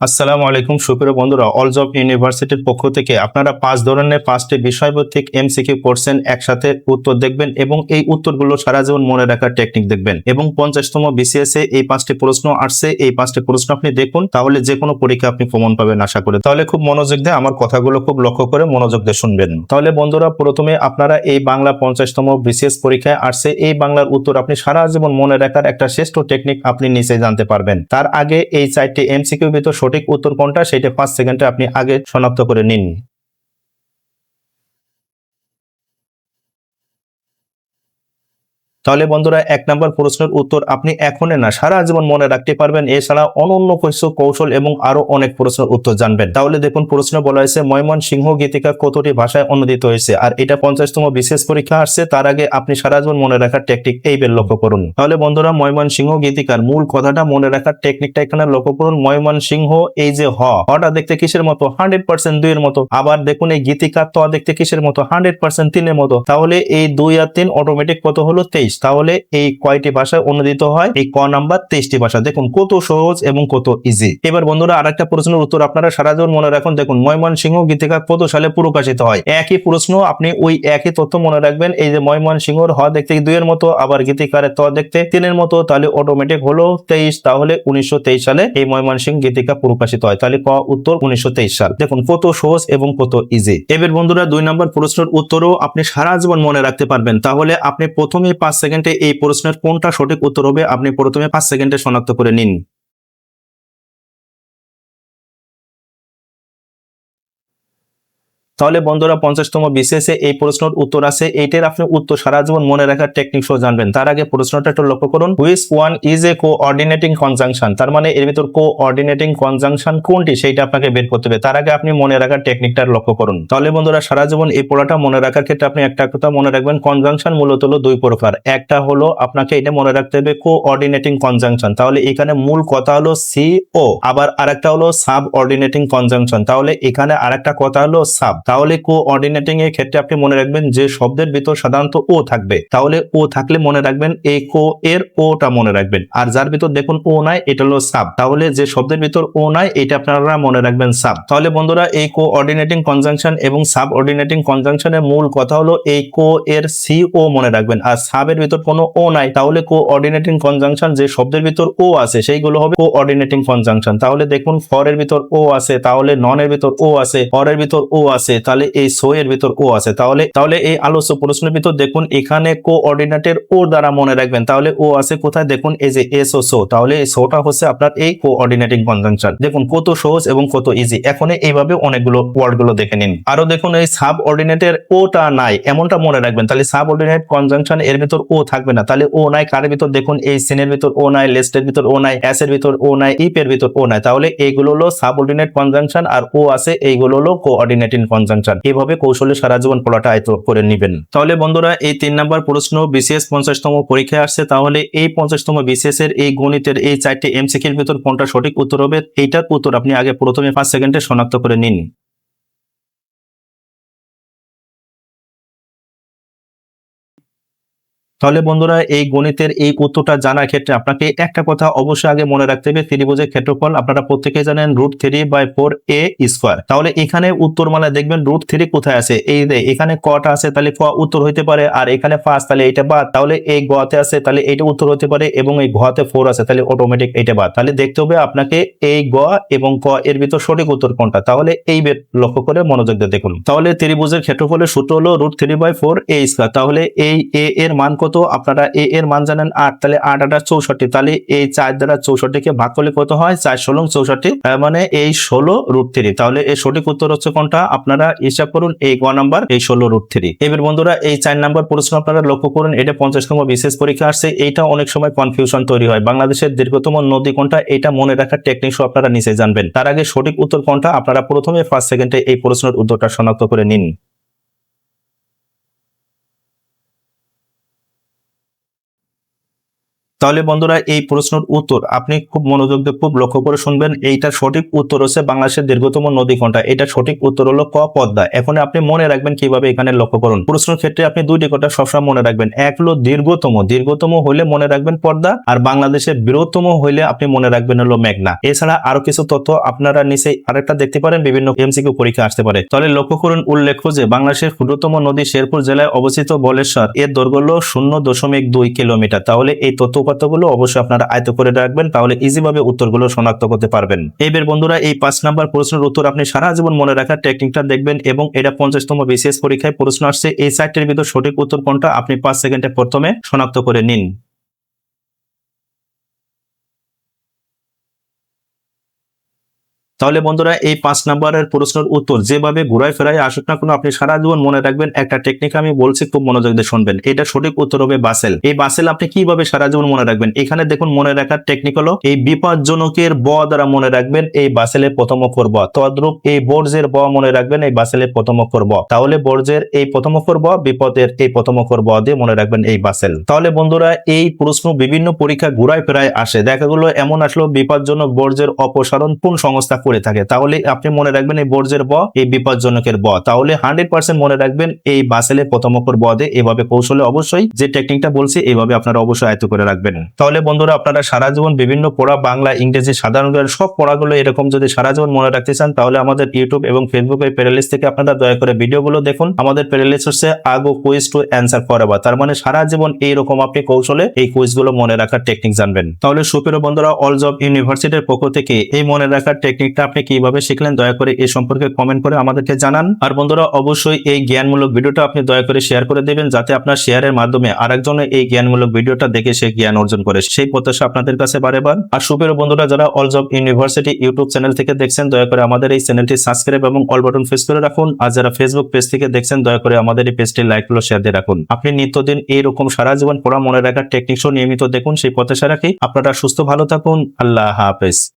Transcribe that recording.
আসসালামু আলাইকুম সুপ্রিয় বন্ধুরা, অল জব ইউনিভার্সিটির পক্ষ থেকে আপনারা 5 ধরনের 5টি বিষয়ভিত্তিক এমসিকিউ কোশ্চেন একসাথে উত্তর দেখবেন এবং এই উত্তরগুলো সারা জীবন মনে রাখার টেকনিক দেখবেন এবং 50তম বিসিএস এ এই 5টি প্রশ্ন আসছে। এই 5টি প্রশ্ন আপনি দেখুন, তাহলে যে কোনো পরীক্ষা আপনি প্রমাণ পাবেন আশা করি। তাহলে খুব মনোযোগ দিয়ে আমার কথাগুলো খুব লক্ষ্য করে মনোযোগ দিয়ে শুনবেন। তাহলে বন্ধুরা, প্রথমে আপনারা এই বাংলা 50তম বিসিএস পরীক্ষায় আসছে, এই বাংলার উত্তর আপনি সারা জীবন মনে রাখার একটা শ্রেষ্ঠ টেকনিক আপনি নিচে জানতে পারবেন। তার আগে এই 4টি এমসিকিউ ভিতর সঠিক উত্তর কোনটা সেটা 5 সেকেন্ডে আপনি আগে শনাক্ত করে নিন। তাহলে বন্ধুরা, 1 নম্বর প্রশ্নের উত্তর আপনি এখনই না সারা জীবন মনে রাখতে পারবেন। এছাড়া অনন্য কিছু কৌশল এবং আরো অনেক প্রশ্নের উত্তর জানবেন। তাহলে দেখুন, প্রশ্ন বলা হয়েছে ময়মনসিংহ গীতিকা কতটি ভাষায় অনুদিত হয়েছে, আর এটা 50তম বিশেষ পরীক্ষা আসছে। তার আগে আপনি সারা জীবন মনে রাখার টেকনিক এই বের লক্ষ্য করুন। তাহলে বন্ধুরা, ময়মনসিংহ গীতিকার মূল কথাটা মনে রাখার টেকনিকটা এখানে লক্ষ্য করুন। ময়মনসিংহ, এই যে হটা দেখতে কিসের মতো? 100% 2 এর মতো। আবার দেখুন এই গীতিকার ত দেখতে কিসের মতো? 100% 3 এর মতো। তাহলে এই 2 আর 3 অটোমেটিক কত হলো? 23। তাহলে এই কয়টি ভাষায় অনুদিত হয়? এই ক নাম্বার 23টি ভাষা। দেখুন কত সহজ এবং কত ইজি। এবার বন্ধুরা, আরেকটা প্রশ্নের উত্তর আপনারা সারা জীবন মনে রাখুন। দেখুন, ময়মনসিংহ গীতিকা কত সালে প্রকাশিত হয়? একই প্রশ্ন, আপনি ওই একই তথ্য মনে রাখবেন। এই যে ময়মনসিংহর হ দেখতে 2 এর মতো, আবার গীতিকারের ত দেখতে 3 এর মতো, তাহলে অটোমেটিক হলো 23। তাহলে 1923 সালে এই ময়মনসিংহ গীতিকা প্রকাশিত হয়। তাহলে ক উত্তর 1923 সাল। দেখুন কত সহজ এবং কত ইজি। এবার বন্ধুরা, 2 নম্বর প্রশ্নের উত্তরও আপনি সারা জীবন মনে রাখতে পারবেন। তাহলে আপনি প্রথমে 5 সেকেন্ডে এই প্রশ্নের কোনটা সঠিক উত্তর হবে আপনি প্রথমে 5 সেকেন্ডে শনাক্ত করে নিন। তাহলে বন্ধুরা, 50তম বিসিএস এ এই প্রশ্নের উত্তর আছে। এইটার আপনি উত্তর সারা জীবন মনে রাখার টেকনিক সহ জানবেন। তার আগে প্রশ্নটা একটু লক্ষ্য করুন। Which one is a coordinating conjunction? তার মানে এর ভিতর কোঅর্ডিনেটিং কনজাংশন কোনটি সেইটা আপনাকে বের করতে হবে। তার আগে আপনি মনে রাখার টেকনিকটা লক্ষ্য করুন। তাহলে বন্ধুরা, সারা জীবন এই পড়াটা মনে রাখার ক্ষেত্রে আপনি একটা কথা মনে রাখবেন, কনজাংশন মূলত হলো 2 প্রকার। একটা হলো আপনাকে এটা মনে রাখতে হবে কোঅর্ডিনেটিং কনজাংশন। তাহলে এখানে মূল কথা হলো সি ও, আবার আরেকটা হলো সাব অর্ডিনেটিং কনজাংশন। তাহলে এখানে আরেকটা কথা হলো সাব। তাহলে কোঅর্ডিনেটিং এর ক্ষেত্রে আপনি মনে রাখবেন যে শব্দের ভিতর সাধারণত ও থাকবে। তাহলে ও থাকলে মনে রাখবেন এই কো এর ওটা মনে রাখবেন। আর যার ভিতর দেখুন ও নাই, এটা হলো সাব। তাহলে যে শব্দের ভিতর ও নাই, এটা আপনারা মনে রাখবেন সাব। তাহলে বন্ধুরা, এই কোঅর্ডিনেটিং কনজাংশন এবং সাব অর্ডিনেটিং কনজাংশনের মূল কথা হলো এই কো এর সি ও মনে রাখবেন। আর সাবের ভিতর কোনো ও নাই, তাহলে কোঅর্ডিনেটিং কনজাংশন যে শব্দের ভিতর ও আছে সেইগুলো হবে কোঅর্ডিনেটিং কনজাংশন। তাহলে দেখুন ফর এর ভিতর ও আছে, তাহলে নন এর ভিতর ও আছে, ফর এর ভিতর ও আছে, তাহলে এই সো এর ভিতর ও আছে। তাহলে এই আলোচ্য প্রশ্নের ভিতর দেখুন এখানে কোঅর্ডিনেটের ও দ্বারা মনে রাখবেন। তাহলে ও আছে কোথায়? দেখুন এই যে এস ও সো। তাহলে এই সোটা হচ্ছে আপনার এই কোঅর্ডিনেটিং কনজাংশন। দেখুন কত সহজ এবং কত ইজি। এখন এইভাবে অনেকগুলো ওয়ার্ড গুলো দেখে নিন। আরো দেখুন এই সাব অর্ডিনেটের ওটা নাই এমনটা মনে রাখবেন। তাহলে সাব অর্ডিনেট কনজাংশন এর ভিতর ও থাকবে না। তাহলে ও নাই কার ভিতর? দেখুন এই সিনের ভিতর ও নাই, লেস্টের ভিতর ও নাই, এস এর ভিতর ও নাই, ইপ এর ভিতর ও নাই। তাহলে এইগুলো হলো সাব অর্ডিনেট কনজাংশন, আর ও আছে এইগুলো হলো কোঅর্ডিনেটিং কনজাংশন। এভাবে কৌশলে সারা জীবন পড়াটা আয়ত্ত করে নেবেন। তাহলে বন্ধুরা, এই 3 নাম্বার প্রশ্ন বিসিএস 50তম পরীক্ষায় আসছে। তাহলে এই 50তম বিসিএস এর এই গণিতের এই 4টি এমসিকিউর ভিতর কোনটা সঠিক উত্তর হবে এইটার উত্তর আপনি আগে প্রথমে 5 সেকেন্ডে শনাক্ত করে নিন। তাহলে বন্ধুরা, এই গণিতের এই উত্তরটা জানার ক্ষেত্রে আপনাকে একটা কথা অবশ্যই আগে মনে রাখতে হবে, ত্রিভুজের ক্ষেত্রফল আপনারা প্রত্যেকেই জানেন √3/4a²। তাহলে এখানে উত্তর মানে দেখবেন √3 কোথায় আছে? এই যে এখানে কটা আছে, তাহলে ক উত্তর হইতে পারে। আর এখানে 5, তাহলে এটা বাদ। তাহলে এই গতে আছে, তাহলে এটা উত্তর হতে পারে। এবং এই ঘতে 4 আছে, তাহলে অটোমেটিক এটা বাদ। তাহলে দেখতে হবে আপনাকে এই গ এবং ক এর ভিতর সঠিক উত্তর কোনটা। তাহলে এই লক্ষ্য করে মনোযোগ দিয়ে দেখুন। তাহলে ত্রিভুজের ক্ষেত্রফলের সূত্র হলো √3/4a²। তাহলে এই এ এর মান কত? আপনারা এ এর মান জানেন 8। তাহলে 8 8 64। তাহলে এই 4 দ্বারা 64 কে ভাগ করলে কত হয়? 4 16 64, মানে এই 16√3। তাহলে এই সঠিক উত্তর হচ্ছে কোনটা? আপনারা হিসাব করুন এই গ নাম্বার, এই 16√3। এবার বন্ধুরা, এই 4 নাম্বার প্রশ্ন আপনারা লক্ষ্য করুন। এটা 50তম বিশেষ পরীক্ষা আসছে। এইটা অনেক সময় কনফিউশন তৈরি হয়। বাংলাদেশের দীর্ঘতম নদী কোনটা এটা মনে রাখার টেকনিক আপনারা নিচে জানবেন। তার আগে সঠিক উত্তর কোনটা আপনারা প্রথমে 5 সেকেন্ডে এই প্রশ্নের উত্তরটা শনাক্ত করে নিন। তাহলে বন্ধুরা এই প্রশ্নের উত্তর আপনি খুব মনোযোগ দিয়ে খুব লক্ষ্য করে শুনবেন। এইটার সঠিক উত্তর হচ্ছে বাংলাদেশের দীর্ঘতম নদী কোনটা? এটা সঠিক উত্তর হলো ক পদ্মা। এখন আপনি মনে রাখবেন কিভাবে, এখানে লক্ষ্য করুন। প্রশ্নের ক্ষেত্রে আপনি দুইটি কথা সবসময় মনে রাখবেন। এক হলো দীর্ঘতম হইলে মনে রাখবেন পদ্মা, আর বাংলাদেশের বৃহত্তম হইলে আপনি মনে রাখবেন হলো মেঘনা। এছাড়া আরো কিছু তথ্য আপনারা নিচে আরেকটা দেখতে পারেন, বিভিন্ন এমসিকিউ পরীক্ষা আসতে পারে। তাহলে লক্ষ্য করুন, উল্লেখ্য যে বাংলাদেশের ক্ষুদ্রতম নদী শেরপুর জেলায় অবস্থিত বলেশ্বর, এর দৈর্ঘ্য হলো 0.2 কিলোমিটার। তাহলে এই তথ্য উপাত্তগুলো অবশ্যই আপনারা আয়ত্ত করে রাখবেন, তাহলে ইজি ভাবে উত্তরগুলো শনাক্ত করতে পারবেন। এবার বন্ধুরা এই 5 নাম্বার প্রশ্নের উত্তর আপনি সারা জীবন মনে রাখার টেকনিকটা দেখবেন, এবং এটা 50তম বিসিএস পরীক্ষায় প্রশ্ন আসছে। এই 4টির ভিতর সঠিক উত্তর কোনটা আপনি 5 সেকেন্ডে প্রথমে শনাক্ত করে নিন। তাহলে বন্ধুরা এই 5 নাম্বারের প্রশ্নের উত্তর যেভাবে ঘুরায় ফেরায় আসুক না কোনো, আপনি সারা জীবন মনে রাখবেন। একটা টেকনিক আমি বলছি, খুব মনোযোগ দিয়ে শুনবেন। এটা সঠিক উত্তর হবে বাসেল। এই বাসেল আপনি কিভাবে সারা জীবন মনে রাখবেন? এখানে দেখুন, মনে রাখার টেকনিক হলো এই বিপদজনকের ব দ্বারা মনে রাখবেন এই বাসেলের প্রথম অক্ষর ব। তদ্রূপ এই বর্জ্যের ব মনে রাখবেন এই বাসেলের প্রথম অক্ষর ব। তাহলে বর্জ্যের এই প্রথম অক্ষর ব, বিপদের এই প্রথম অক্ষর ব দিয়ে মনে রাখবেন এই বাসেল। তাহলে বন্ধুরা এই প্রশ্ন বিভিন্ন পরীক্ষা ঘুরায় ফেরায় আসে। দেখা গেল এমন আসলো বিপদজনক বর্জ্যের অপসারণ কোন সংস্থা করে থাকে, তাহলে আপনি মনে রাখবেন এই বর্জ্যের ব, এই বিপদজনকের ব। তাহলে 100% মনে রাখবেন এই বাসেলের প্রথম অক্ষর ব দিয়ে। এভাবে কৌশলে অবশ্যই যে টেকনিকটা বলছি এইভাবে আপনারা অবশ্যই আয়ত্ত করে রাখবেন। তাহলে বন্ধুরা আপনারা সারা জীবন বিভিন্ন পড়া, বাংলা, ইংরেজি, সাধারণ জ্ঞান সব পড়াগুলো এরকম যদি সারা জীবন মনে রাখতে চান, তাহলে আমাদের ইউটিউব এবং ফেসবুকের প্লেলিস্ট থেকে আপনারা দয়া করে ভিডিওগুলো দেখুন। আমাদের প্লেলিস্ট হচ্ছে আগো কুইজ টু অ্যান্সার ফরএভার। তার মানে সারা জীবন এইরকম আপনি কৌশলে এই কুইজগুলো মনে রাখার টেকনিক জানবেন। তাহলে সুপ্রিয় বন্ধুরা, অল জব ইউনিভার্সিটির পক্ষ থেকে এই মনে রাখার টেকনিকটা আপনি কিভাবে শিখলেন দয়া করে এই সম্পর্কে কমেন্ট করে আমাদেরকে জানান। আর বন্ধুরা অবশ্যই এই জ্ঞানমূলক ভিডিওটা আপনি দয়া করে শেয়ার করে দেবেন, যাতে আপনার শেয়ারের মাধ্যমে আরেকজনে এই জ্ঞানমূলক ভিডিওটা দেখে সে জ্ঞান অর্জন করে, সেই প্রত্যাশা আপনাদের কাছে বারেবার। আর সুপ্রিয় বন্ধুরা, যারা all job university YouTube channel থেকে দেখছেন, দয়া করে আমাদের এই চ্যানেলটি সাবস্ক্রাইব এবং অল বাটন প্রেস করে রাখুন। আর যারা ফেসবুক পেজ থেকে দেখছেন, দয়া করে আমাদের এই পেজটি লাইক গুলো শেয়ার দিয়ে রাখুন। আপনি নিত্যদিন এইরকম সারা জীবন পড়া মনে রাখার টেকনিক নিয়মিত দেখুন, সেই প্রত্যাশা রাখি। আপনারা সুস্থ ভালো থাকুন। আল্লাহ হাফেজ।